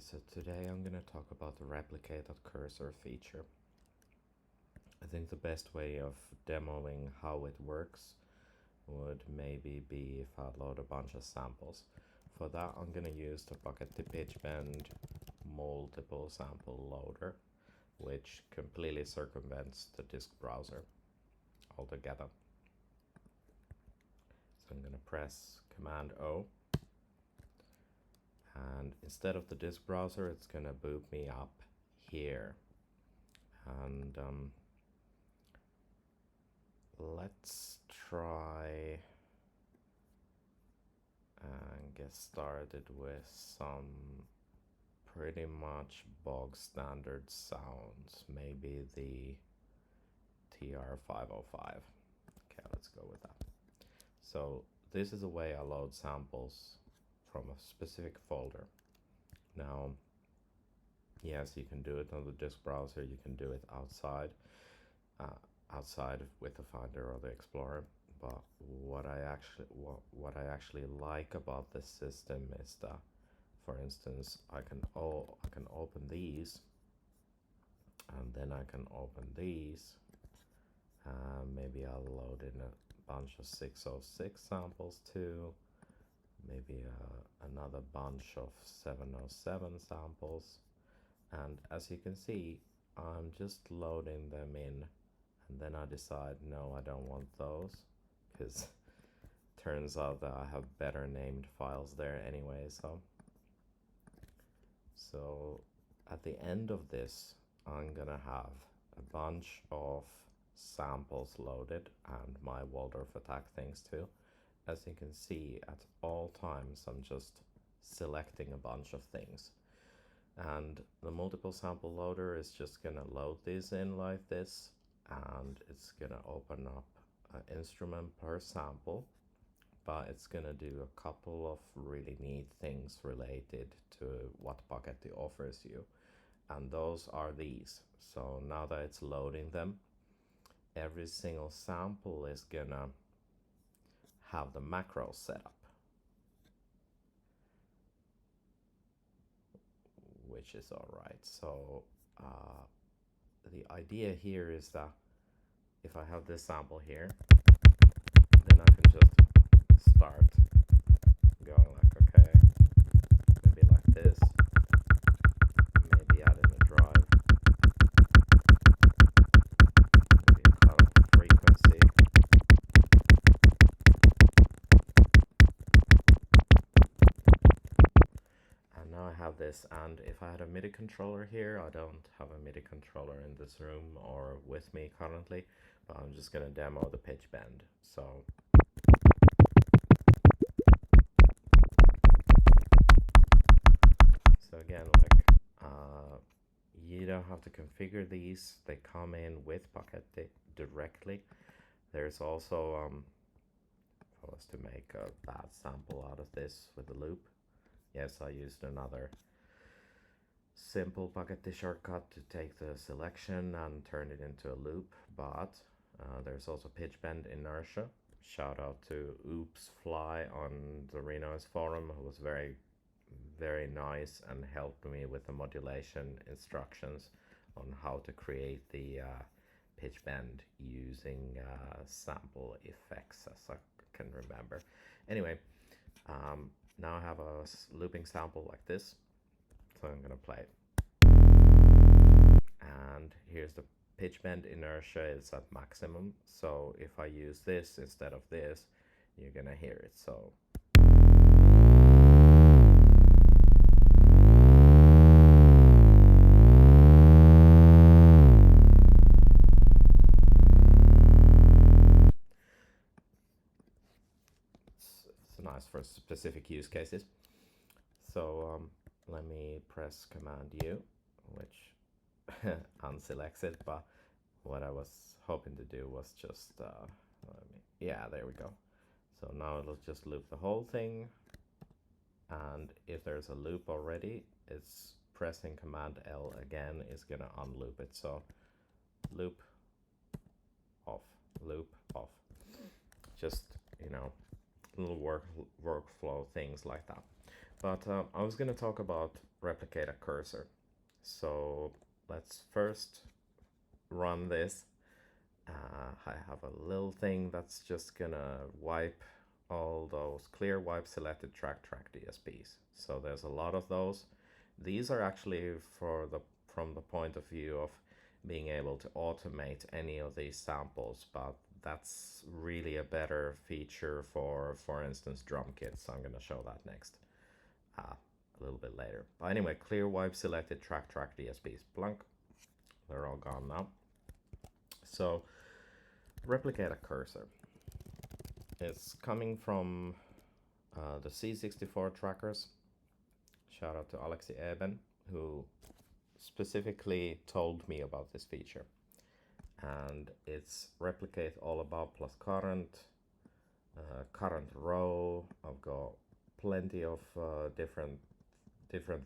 So today I'm going to talk about the replicate.cursor feature. I think the best way of demoing how it works would maybe be if I load a bunch of samples. For that I'm going to use the Paketti pitch bend multiple sample loader, which completely circumvents the disk browser altogether. So I'm going to press Command O, and instead of the disk browser it's going to boot me up here. And let's try and get started with some pretty much bog standard sounds, maybe the TR-505. Okay, let's go with that. So this is the way I load samples from a specific folder. Now, yes, you can do it on the disk browser, you can do it outside with the Finder or the Explorer, but what I actually like about this system is that, for instance, I can open these, and then I can open these, maybe I'll load in a bunch of 606 samples too, maybe another bunch of 707 samples, and as you can see, I'm just loading them in, and then I decide, no, I don't want those, because turns out that I have better named files there anyway. So at the end of this, I'm gonna have a bunch of samples loaded and my Waldorf attack things too. As you can see, at all times I'm just selecting a bunch of things, and the multiple sample loader is just gonna load these in like this, and it's gonna open up an instrument per sample, but it's gonna do a couple of really neat things related to what Paketti offers you, and those are these. So now that it's loading them, every single sample is gonna have the macro set up, which is alright. So the idea here is that if I have this sample here, then I can just start going like, okay, maybe like this, maybe add in a drive, maybe a cutoff frequency, and now I have this. And if I had a MIDI controller here, I don't have a MIDI controller in this room or with me currently, but I'm just gonna demo the pitch bend. So again, you don't have to configure these, they come in with Paketti directly. There's also if I was to make a bad sample out of this with a loop, yes, I used another simple Paketti shortcut to take the selection and turn it into a loop, but there's also pitch bend inertia. Shout out to Oops Fly on the Renoise forum, who was very nice and helped me with the modulation instructions on how to create the pitch bend using sample effects, as I can remember. Anyway, now I have a looping sample like this, so I'm gonna play it. And here's the pitch bend inertia is at maximum, so if I use this instead of this, you're gonna hear it. So it's nice for specific use cases. So let me press Command U, which unselects it, but what I was hoping to do was just yeah, there we go. So now it'll just loop the whole thing, and if there's a loop already, it's pressing Command L again is gonna unloop it. So loop off, loop off, just, you know, little workflow things like that. But I was going to talk about replicate a cursor. So let's first run this. I have a little thing that's just gonna wipe all those clear wipe selected track DSPs. So there's a lot of those. These are actually from the point of view of being able to automate any of these samples, but that's really a better feature for instance, drum kits. I'm gonna show that next a little bit later. But anyway, clear wipe selected track DSPs. Blunk. They're all gone now. So replicate a cursor. It's coming from the C64 trackers. Shout out to Alexi Eben, who specifically told me about this feature. And it's replicate all about plus current, current row. I've got plenty of different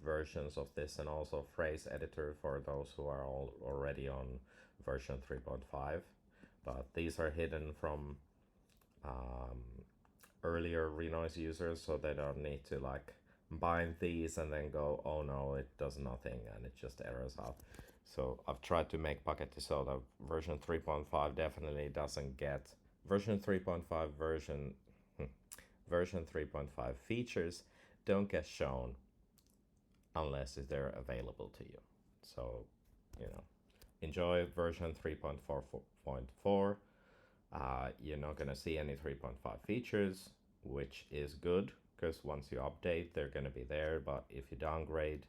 versions of this, and also phrase editor for those who are already on version 3.5. But these are hidden from earlier Renoise users, so they don't need to like bind these and then go, oh no, it does nothing, and it just errors out. So I've tried to make Paketti so that version 3.5 definitely doesn't get version 3.5 version 3.5 features don't get shown unless they're available to you. So, you know, enjoy version 3.4.4. You're not going to see any 3.5 features, which is good, because once you update, they're going to be there. But if you downgrade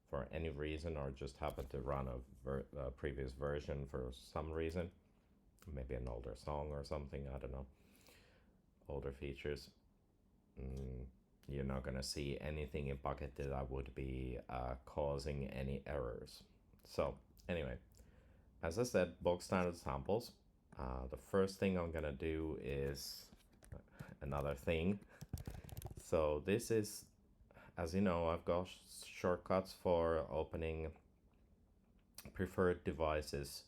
for any reason, or just happen to run a previous version for some reason, maybe an older song or something, I don't know, older features, you're not going to see anything in Paketti that would be causing any errors. So anyway, as I said, bulk standard samples. The first thing I'm gonna do is another thing. So this is, as you know, I've got shortcuts for opening preferred devices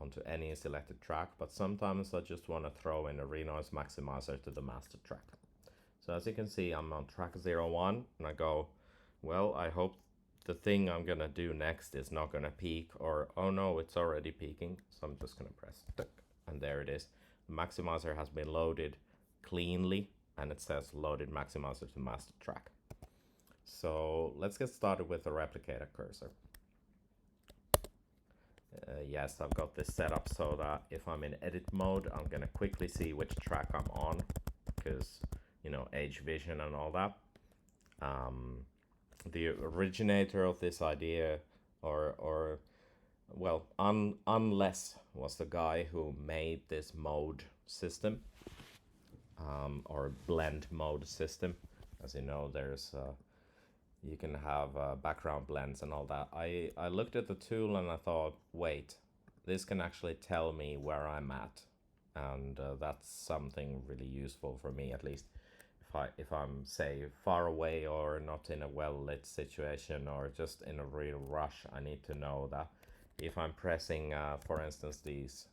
onto any selected track, but sometimes I just want to throw in a Renoise maximizer to the master track. So as you can see, I'm on track 01, and I go, well, I hope the thing I'm gonna do next is not gonna peak, or oh no, it's already peaking. So I'm just gonna press tick, and there it is. The maximizer has been loaded cleanly, and it says loaded maximizer to master track. So let's get started with the replicator cursor. Yes, I've got this set up so that if I'm in edit mode, I'm gonna quickly see which track I'm on, because, you know, age vision and all that. The originator of this idea, or well, Unless was the guy who made this mode system, or blend mode system. As you know, there's you can have background blends and all that. I looked at the tool and I thought, wait, this can actually tell me where I'm at, and that's something really useful for me, at least if I'm, say, far away or not in a well-lit situation or just in a real rush. I need to know that if I'm pressing, for instance, these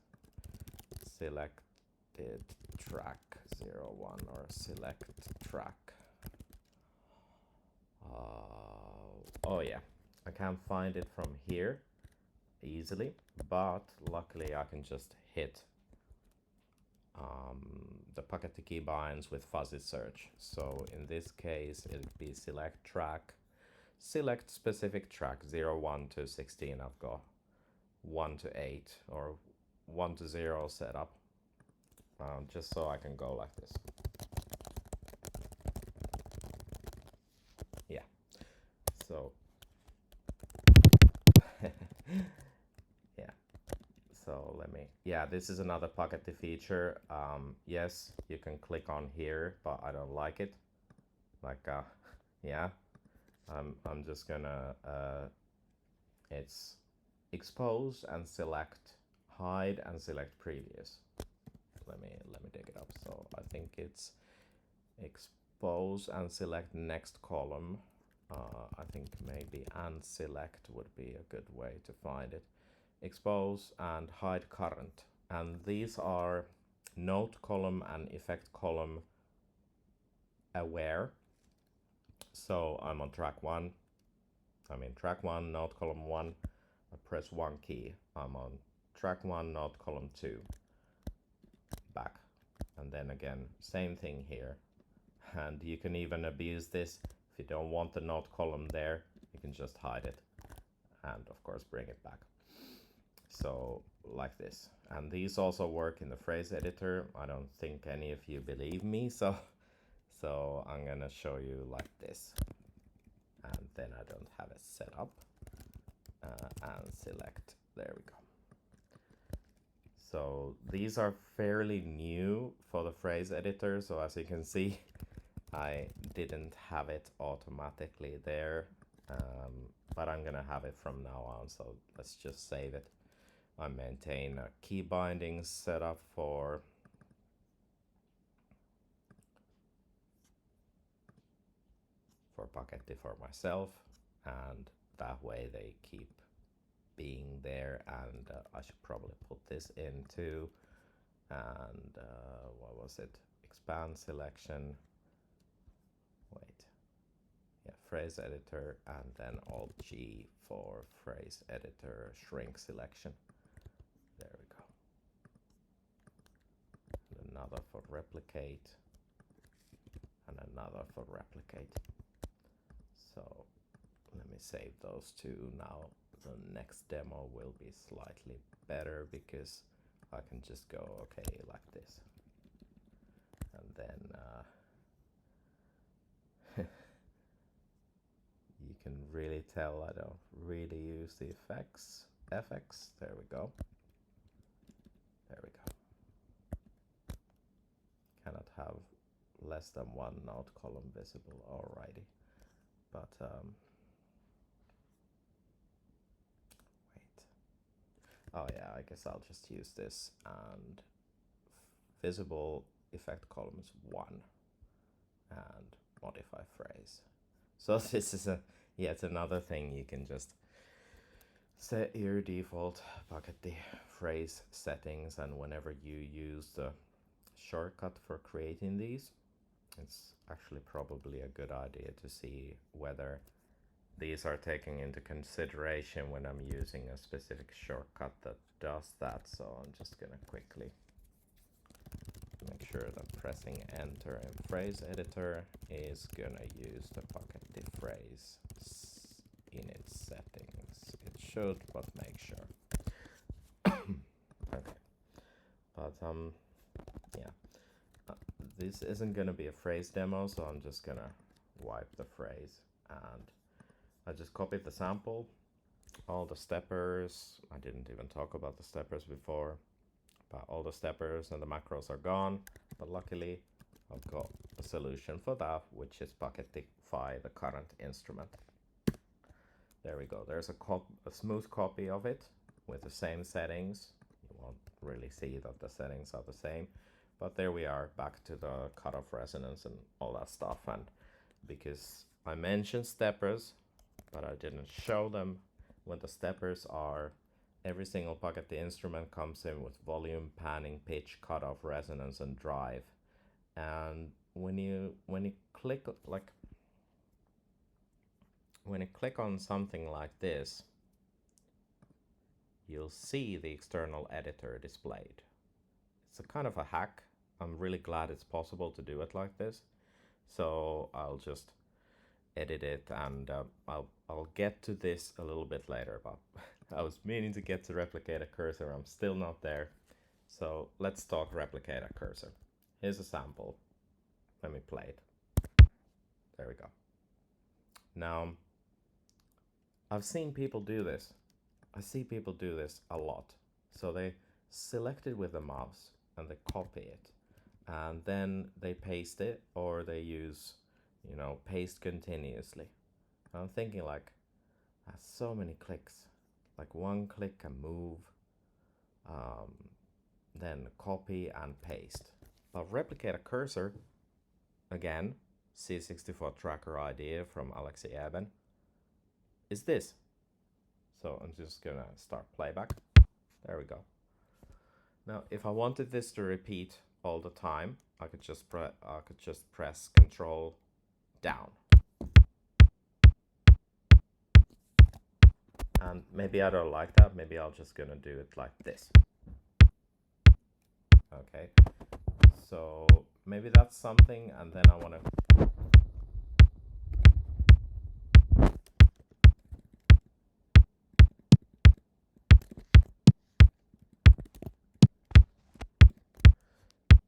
selected track 01 or select track. Oh yeah, I can't find it from here easily, but luckily I can just hit the Paketti keybinds with fuzzy search. So in this case, it'd be select track, select specific track 01 to 16. I've got 1 to 8 or 1 to 0 set up, just so I can go like this. Yeah, so yeah, so let me, yeah, this is another Paketti feature. Yes, you can click on here, but I don't like it. Like, yeah, I'm just gonna, it's expose and select, hide and select previous. Let me dig it up. So I think it's expose and select next column. I think maybe and select would be a good way to find it. Expose and hide current, and these are note column and effect column aware. So I'm on track 1. I'm in track 1, note column 1. I press 1 key. I'm on track 1, note column 2. Back. And then again, same thing here. And you can even abuse this. If you don't want the note column there, you can just hide it. And of course bring it back. So like this. And these also work in the phrase editor. I don't think any of you believe me, so I'm gonna show you like this. And then I don't have it set up. And select, there we go. So these are fairly new for the phrase editor. So as you can see, I didn't have it automatically there, but I'm gonna have it from now on. So let's just save it. I maintain a key binding setup for Paketti for myself, and that way they keep being there. And I should probably put this in too. And what was it? Expand selection. Wait. Yeah, phrase editor, and then Alt G for phrase editor shrink selection. There we go. And another for replicate, and another for replicate. So let me save those two. Now the next demo will be slightly better because I can just go okay like this, and then you can really tell I don't really use the effects. There we go. There we go. Cannot have less than one note column visible, alrighty. But wait. Oh yeah, I guess I'll just use this, and visible effect column is 1, and modify phrase. So this is yet another thing. You can just set your default Paketti phrase settings, and whenever you use the shortcut for creating these, it's actually probably a good idea to see whether these are taken into consideration when I'm using a specific shortcut that does that. So I'm just gonna quickly make sure that pressing enter in phrase editor is gonna use the Paketti phrase in its settings. It should, but make sure. Okay, but yeah, this isn't gonna be a phrase demo, so I'm just gonna wipe the phrase, and I just copied the sample, all the steppers. I didn't even talk about the steppers before, but all the steppers and the macros are gone. But luckily I've got a solution for that, which is Paketify the current instrument. There we go. There's a smooth copy of it with the same settings. You won't really see that the settings are the same, but there we are, back to the cutoff resonance and all that stuff. And because I mentioned steppers, but I didn't show them, when the steppers are, every single Paketti instrument comes in with volume, panning, pitch, cutoff, resonance, and drive. And when you click on something like this, you'll see the external editor displayed. It's a kind of a hack. I'm really glad it's possible to do it like this. So I'll just edit it, and I'll get to this a little bit later, but I was meaning to get to replicator cursor. I'm still not there. So let's talk replicator cursor. Here's a sample. Let me play it. There we go. Now, I've seen people do this. I see people do this a lot. So they select it with the mouse and they copy it, and then they paste it, or they use, you know, paste continuously. And I'm thinking, like, that's so many clicks. Like one click can move, then copy and paste. But replicator cursor, again, C64 tracker idea from Alexei Eben, is this. So I'm just gonna start playback. There we go. Now, if I wanted this to repeat all the time, I could just press Control down. And maybe I don't like that. Maybe I'll just gonna do it like this. Okay, so maybe that's something, and then I want to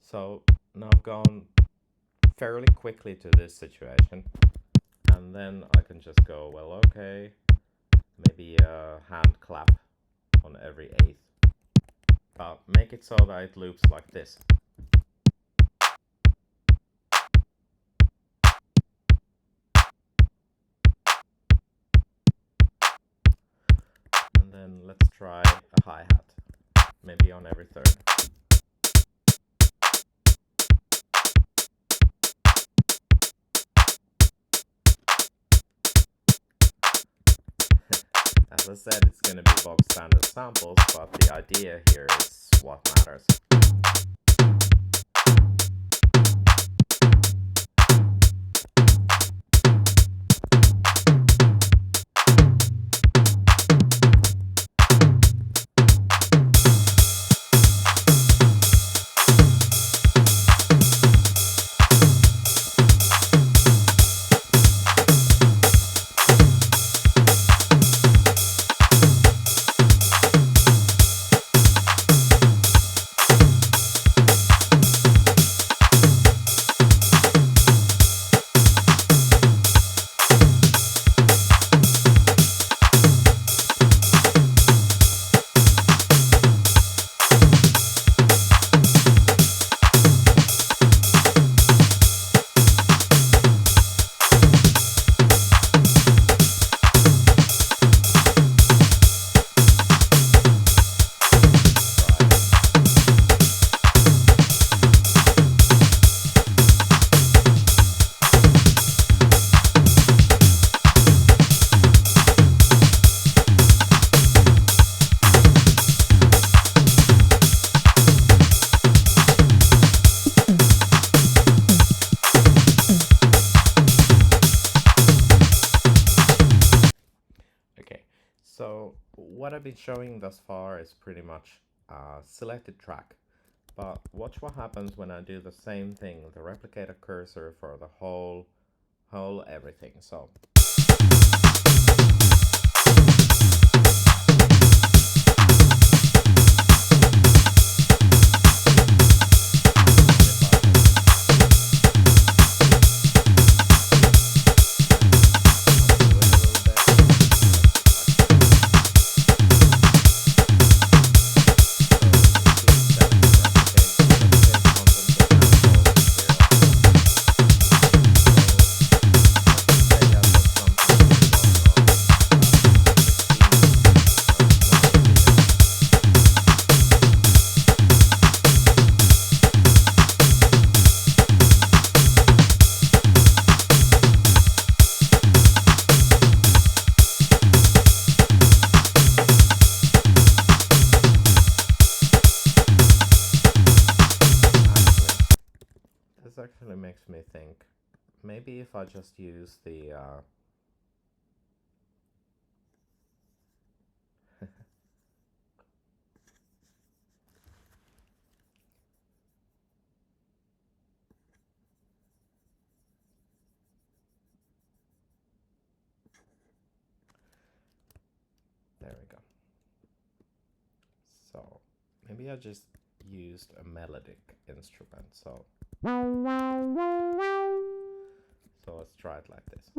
so now I've gone fairly quickly to this situation, and then I can just go, well, okay, maybe a hand clap on every eighth, but make it so that it loops like this. And then let's try a hi-hat, maybe on every third. As I said, it's going to be bog standard samples, but the idea here is what matters. So what I've been showing thus far is pretty much a selected track, but watch what happens when I do the same thing, the replicator cursor for the whole everything. So this actually makes me think, maybe if I just use the there we go. So maybe I just used a melodic instrument. So let's try it like this.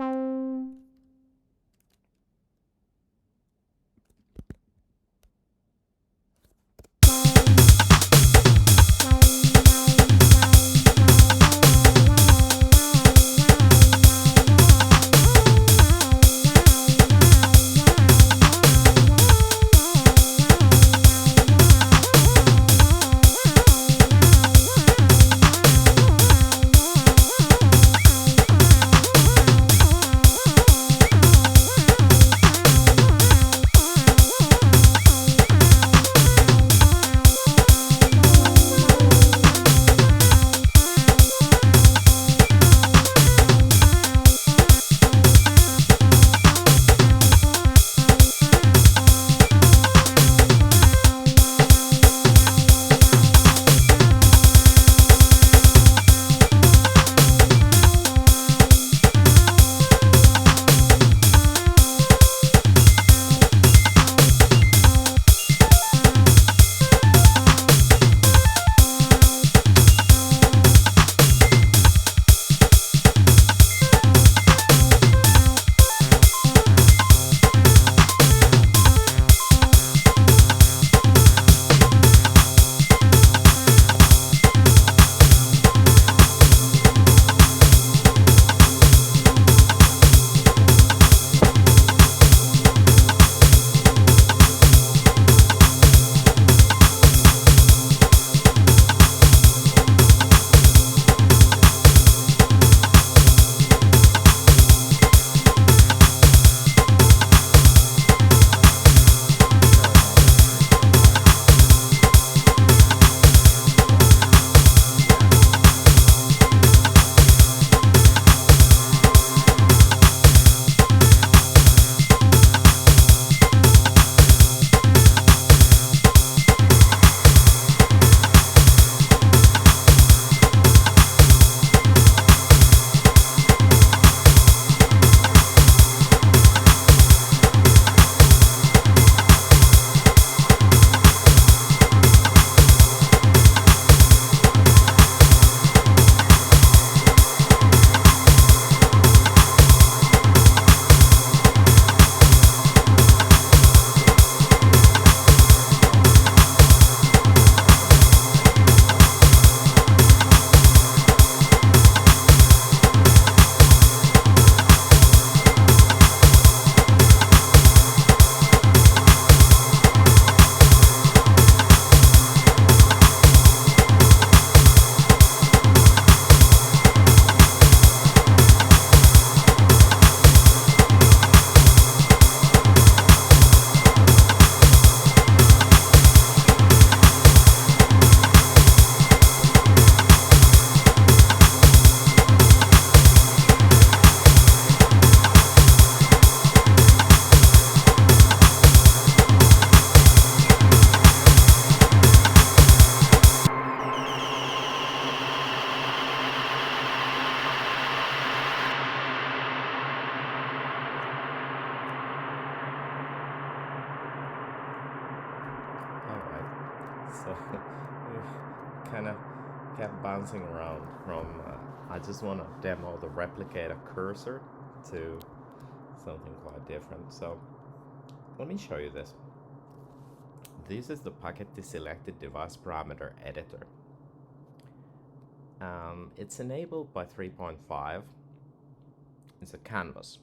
kept bouncing around from I just want to demo the replicator cursor to something quite different. So let me show you this. This is the Paketti selected device parameter editor. It's enabled by 3.5. It's a canvas.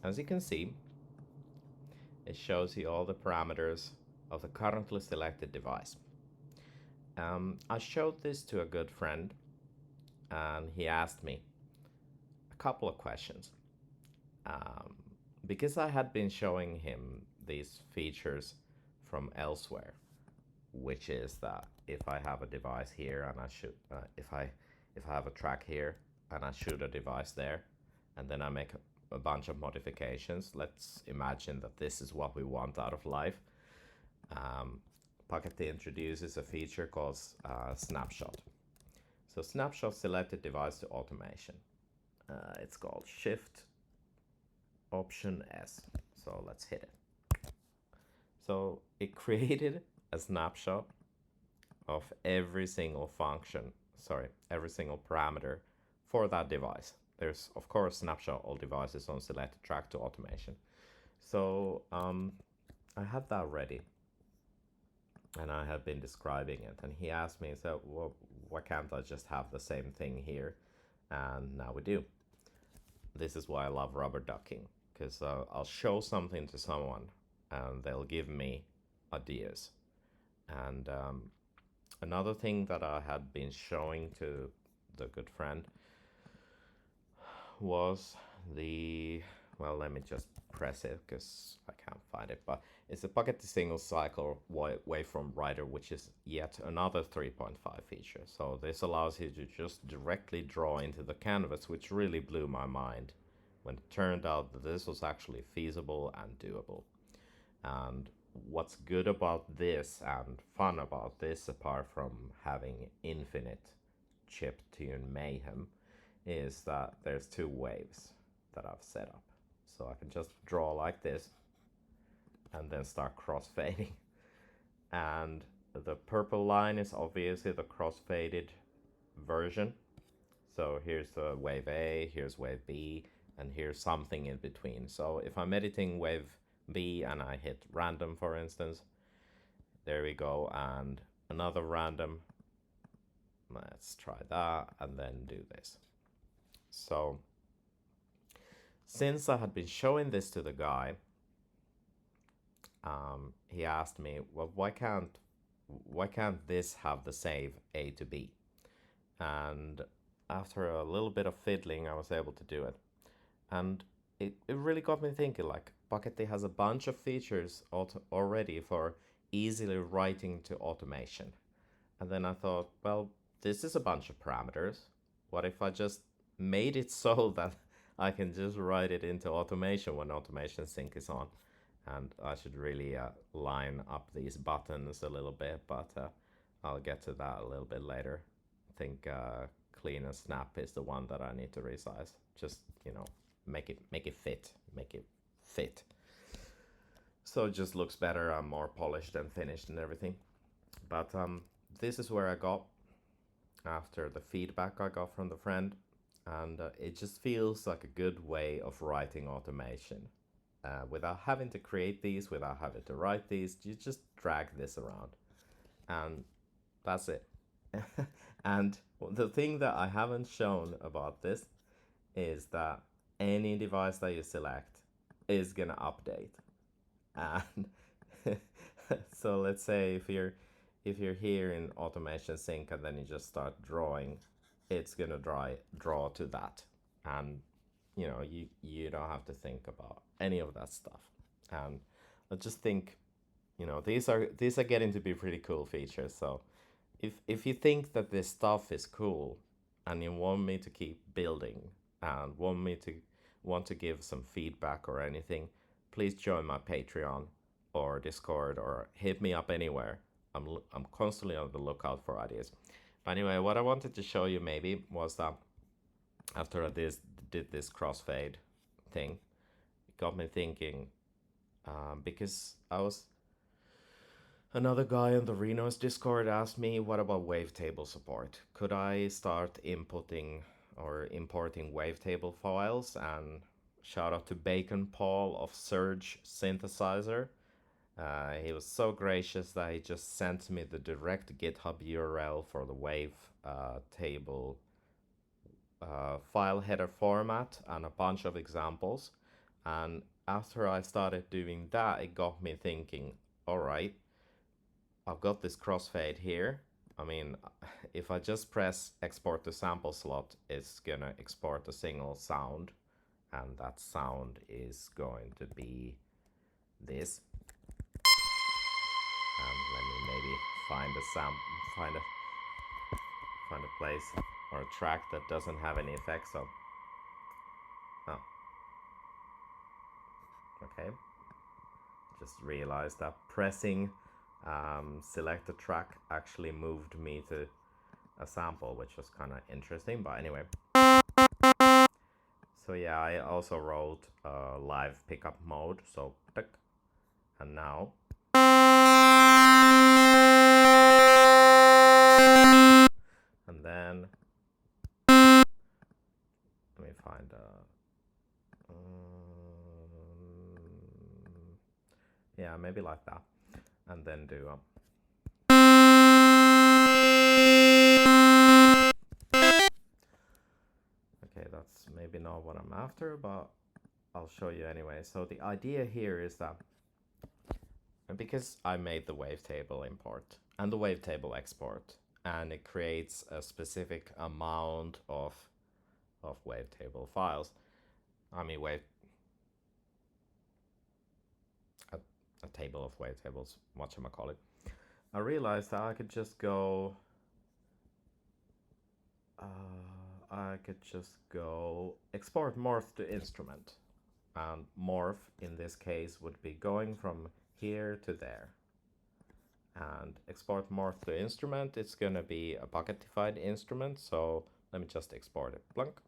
As you can see, it shows you all the parameters of the currently selected device. I showed this to a good friend, and he asked me a couple of questions. Because I had been showing him these features from elsewhere, which is that if I have a device here and I shoot, if I have a track here and I shoot a device there, and then I make a bunch of modifications. Let's imagine that this is what we want out of life. Paketti introduces a feature called snapshot. So snapshot selected device to automation. It's called Shift Option S. So let's hit it. So it created a snapshot of every single function, every single parameter for that device. There's of course snapshot all devices on selected track to automation. So I had that ready, and I have been describing it, and he asked me, so well, why can't I just have the same thing here? And now we do. This is why I love rubber ducking, because I'll show something to someone and they'll give me ideas. And another thing that I had been showing to the good friend was the, well, let me just press it because I can't find it, but it's a Paketti single cycle waveform writer, which is yet another 3.5 feature. So this allows you to just directly draw into the canvas, which really blew my mind when it turned out that this was actually feasible and doable. And what's good about this and fun about this, apart from having infinite chip tune mayhem, is that there's two waves that I've set up. So I can just draw like this and then start crossfading. And the purple line is obviously the crossfaded version. So here's the wave A, here's wave B, and here's something in between. So if I'm editing wave B and I hit random, for instance, there we go, and another random. Let's try that and then do this. So since I had been showing this to the guy, he asked me, well, why can't this have the save A to B? And after a little bit of fiddling, I was able to do it. And it really got me thinking, like, Paketti has a bunch of features already for easily writing to automation. And then I thought, well, this is a bunch of parameters. What if I just made it so that I can just write it into automation when automation sync is on? And I should really line up these buttons a little bit, but I'll get to that a little bit later. I think clean and snap is the one that I need to resize. Just, you know, make it fit. So it just looks better. I'm more polished and finished and everything. But this is where I got after the feedback I got from the friend, and it just feels like a good way of writing automation. Without having to create these, without having to write these, you just drag this around, and that's it. And the thing that I haven't shown about this is that any device that you select is gonna update. And so let's say if you're here in automation sync and then you just start drawing, it's gonna draw to that, and you know, you don't have to think about any of that stuff. And I just think, you know, these are getting to be pretty cool features. So if you think that this stuff is cool and you want me to keep building and want to give some feedback or anything, please join my Patreon or Discord or hit me up anywhere. I'm constantly on the lookout for ideas. But anyway, what I wanted to show you maybe was that after I did this crossfade thing, it got me thinking, because I was Another guy on the Renoise Discord asked me, what about Wavetable support? Could I start inputting or importing Wavetable files? And shout out to Bacon Paul of Surge Synthesizer. He was so gracious that he just sent me the direct GitHub URL for the Wavetable file header format and a bunch of examples. And after I started doing that, it got me thinking, all right, I've got this crossfade here. I mean, if I just press export to sample slot, it's gonna export a single sound, and that sound is going to be this. And let me maybe find a place or a track that doesn't have any effects. So, oh, okay. Just realized that pressing select a track actually moved me to a sample, which was kind of interesting, but anyway. So yeah, I also wrote live pickup mode, so tick, and now and then let me find yeah, maybe like that, and then do okay, that's maybe not what I'm after, but I'll show you anyway. So the idea here is that because I made the Wavetable import and the Wavetable export, and it creates a specific amount of Wavetable files, I mean a table of wavetables, whatchamacallit, I realized that I could just go export morph to instrument, and morph in this case would be going from here to there, and export morph to instrument, it's gonna be a Pakettified instrument. So let me just export it, blunk.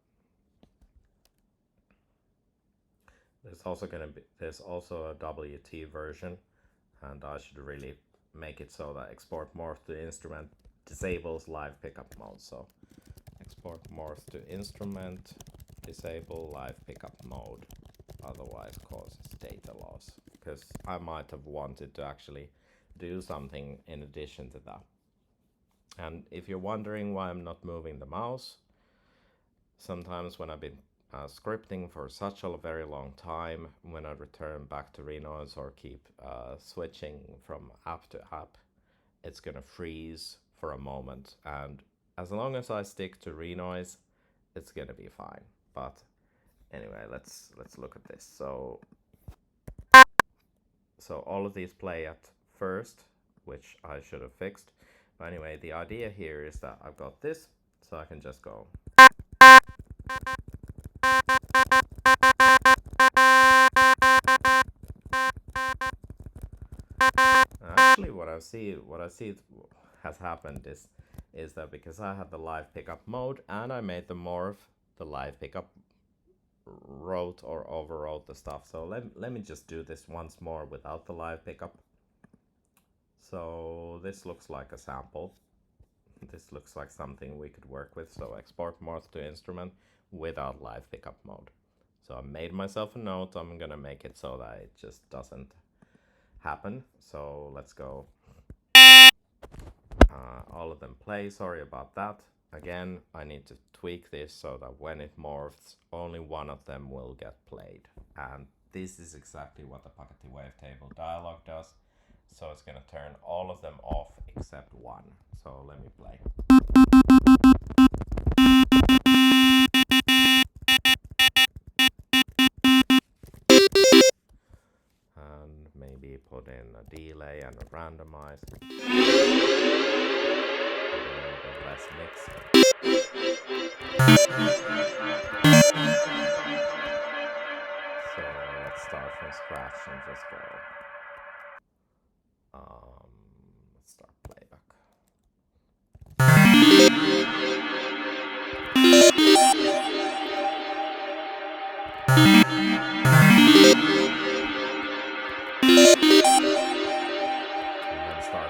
There's also a WT version, and I should really make it so that export morph to instrument disables live pickup mode. So export morph to instrument, disable live pickup mode, otherwise causes data loss, because I might have wanted to actually do something in addition to that. And if you're wondering why I'm not moving the mouse, sometimes when I've been scripting for such a very long time, when I return back to Renoise or keep switching from app to app, it's gonna freeze for a moment, and as long as I stick to Renoise, it's gonna be fine. But anyway, let's look at this. So all of these play at first, which I should have fixed. But anyway, the idea here is that I've got this, so I can just go. Actually, what I see has happened is that because I had the live pickup mode and I made the morph, the live pickup wrote or overwrote the stuff. So let me just do this once more without the live pickup. So this looks like a sample. This looks like something we could work with. So export morph to instrument without live pickup mode. So I made myself a note. I'm gonna make it so that it just doesn't happen. So let's go. All of them play. Sorry about that. Again, I need to tweak this so that when it morphs, only one of them will get played. And this is exactly what the Paketti Wavetable dialog does. So it's going to turn all of them off except one. So let me play. And maybe put in a delay and a randomize. Less mix. So let's start from scratch and just go. Let's start playback. And then start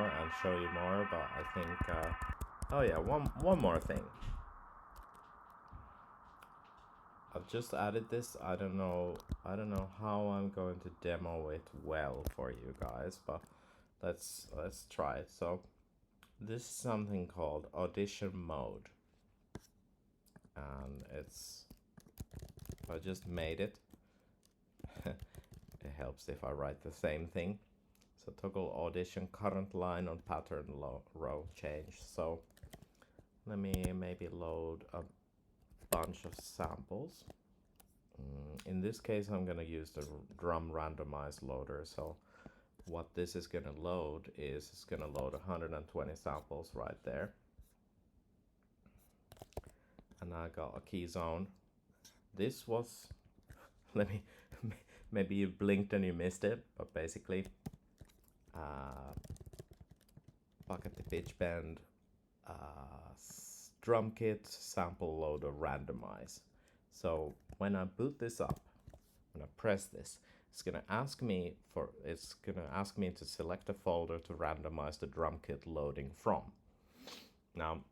more and show you more, but I think oh yeah, one more thing. I've just added this. I don't know how I'm going to demo it well for you guys, but let's try it. So this is something called Audition mode, and I just made it. It helps if I write the same thing. So toggle audition current line on pattern row change. So let me maybe load a bunch of samples. In this case, I'm going to use the drum randomize loader. So what this is going to load is it's going to load 120 samples right there. And I got a key zone. This was, let me, maybe you blinked and you missed it, but basically Paketti pitch bend, drum kit, sample loader, randomize. So when I boot this up, when I press this, it's gonna ask me to select a folder to randomize the drum kit loading from. Now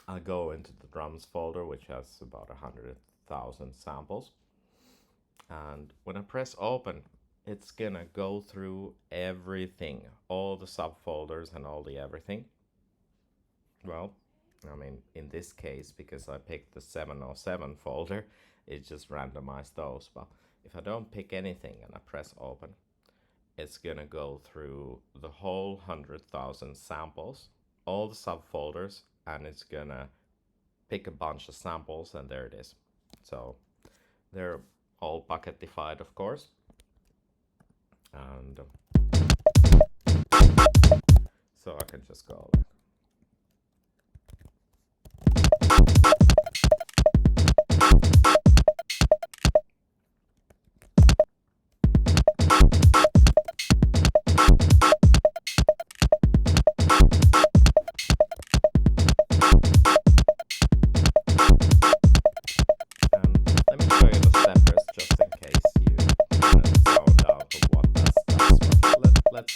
I go into the drums folder, which has about 100,000 samples, and when I press open, it's gonna go through everything, all the subfolders and all the everything. Well, I mean, in this case, because I picked the 707 folder, it just randomized those. But if I don't pick anything and I press open, it's gonna go through the whole 100,000 samples, all the subfolders, and it's gonna pick a bunch of samples, and there it is. So they're all Pakettified, of course. And so I can just go like,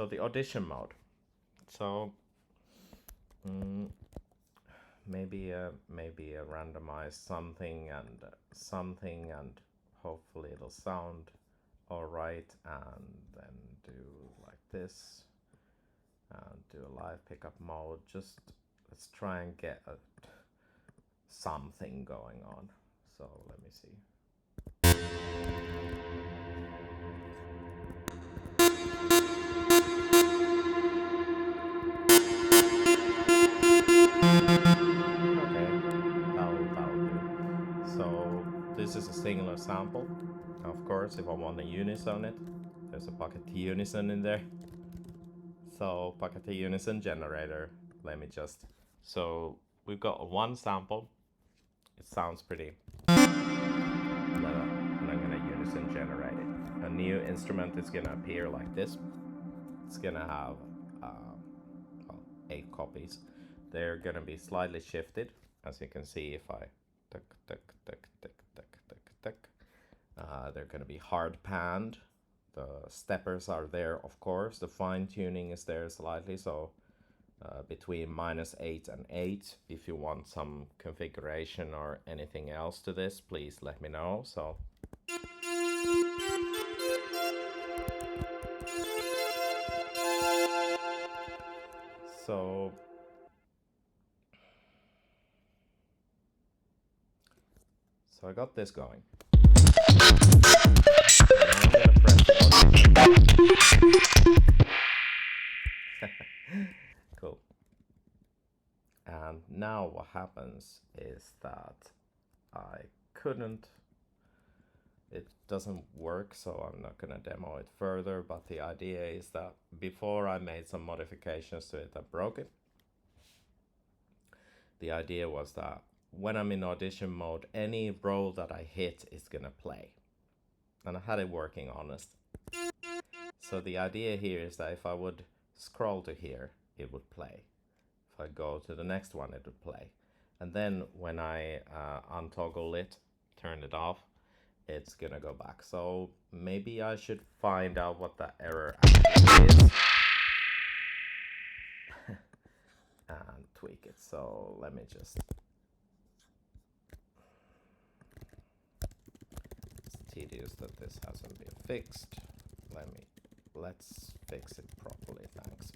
So the audition mode. So maybe a randomize something and hopefully it'll sound all right, and then do like this and do a live pickup mode. Just let's try and get something going on. So let me see. This is a singular sample. Of course, if I want a unison it, there's a Paketti unison in there. So Paketti unison generator. Let me just. So we've got one sample. It sounds pretty. And I'm gonna unison generate it. A new instrument is gonna appear like this. It's gonna have 8 copies. They're gonna be slightly shifted, as you can see if I tuck, tuck, tuck, tuck, tuck, tuck, tuck. They're going to be hard panned. The steppers are there, of course. The fine tuning is there slightly, so between -8 and 8. If you want some configuration or anything else to this, please let me know. So I got this going. I'm gonna press cool. And now what happens is that it doesn't work, so I'm not gonna demo it further, but the idea is that before I made some modifications to it, I broke it. The idea was that when I'm in audition mode, any roll that I hit is gonna play. And I had it working honest. So the idea here is that if I would scroll to here, it would play. If I go to the next one, it would play. And then when I untoggle it, turn it off, it's gonna go back. So maybe I should find out what the error actually is and tweak it. So let me just. Tedious that this hasn't been fixed. Let's fix it properly, thanks.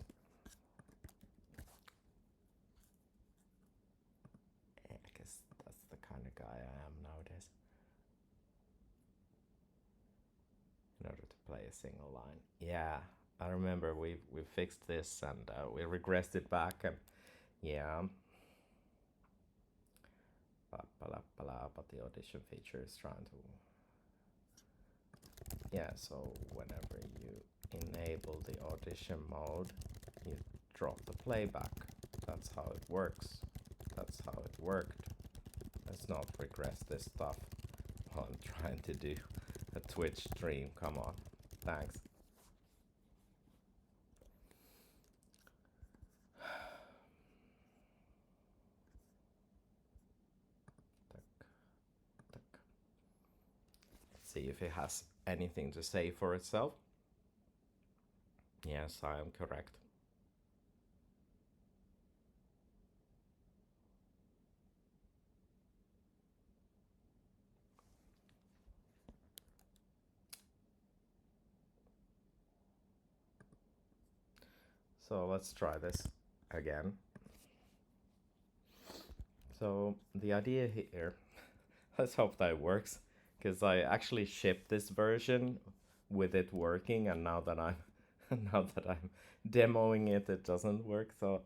I guess that's the kind of guy I am nowadays. In order to play a single line. Yeah, I remember we fixed this and we regressed it back, and yeah. But the audition feature is trying to. Yeah, so whenever you enable the audition mode, you drop the playback. That's how it works. That's how it worked. Let's not regress this stuff while I'm trying to do a Twitch stream. Come on. Thanks. Let's see if it has anything to say for itself. Yes, I am correct. So let's try this again. So the idea here, let's hope that it works, because I actually shipped this version with it working, and now that I'm demoing it, it doesn't work. So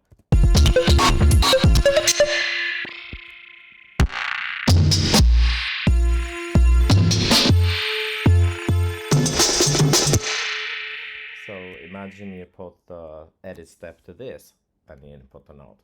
imagine you put the edit step to this, and you input a note.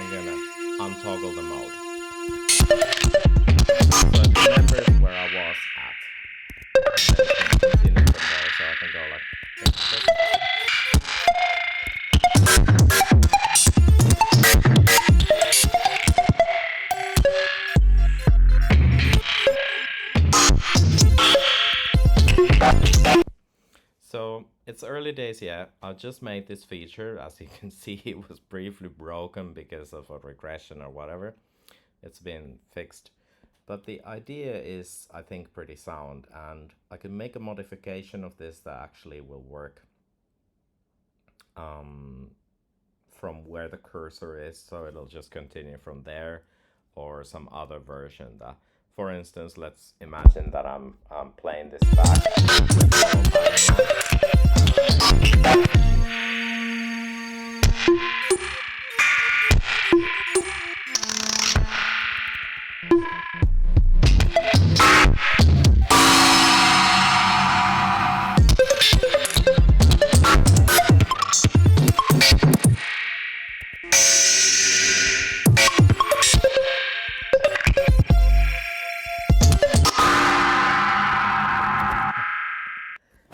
I'm gonna untoggle the mode. So it remembers where I was at. And then it can continue from there, so I can go like So it's early days yet. I just made this feature. As you can see, it was briefly broken because of a regression or whatever. It's been fixed. But the idea is, I think, pretty sound, and I can make a modification of this that actually will work from where the cursor is, so it'll just continue from there, or some other version that, for instance, let's imagine that I'm playing this back.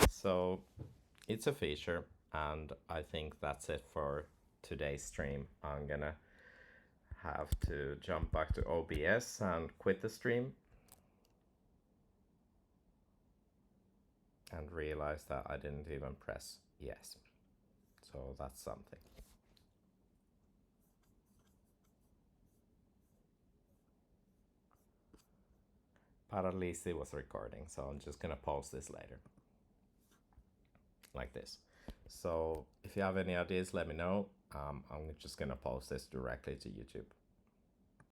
So it's a feature, and I think that's it for today's stream. I'm gonna have to jump back to OBS and quit the stream and realize that I didn't even press yes. So that's something. But at least it was recording, so I'm just gonna post this later. Like this. So if you have any ideas, let me know. I'm just gonna post this directly to YouTube.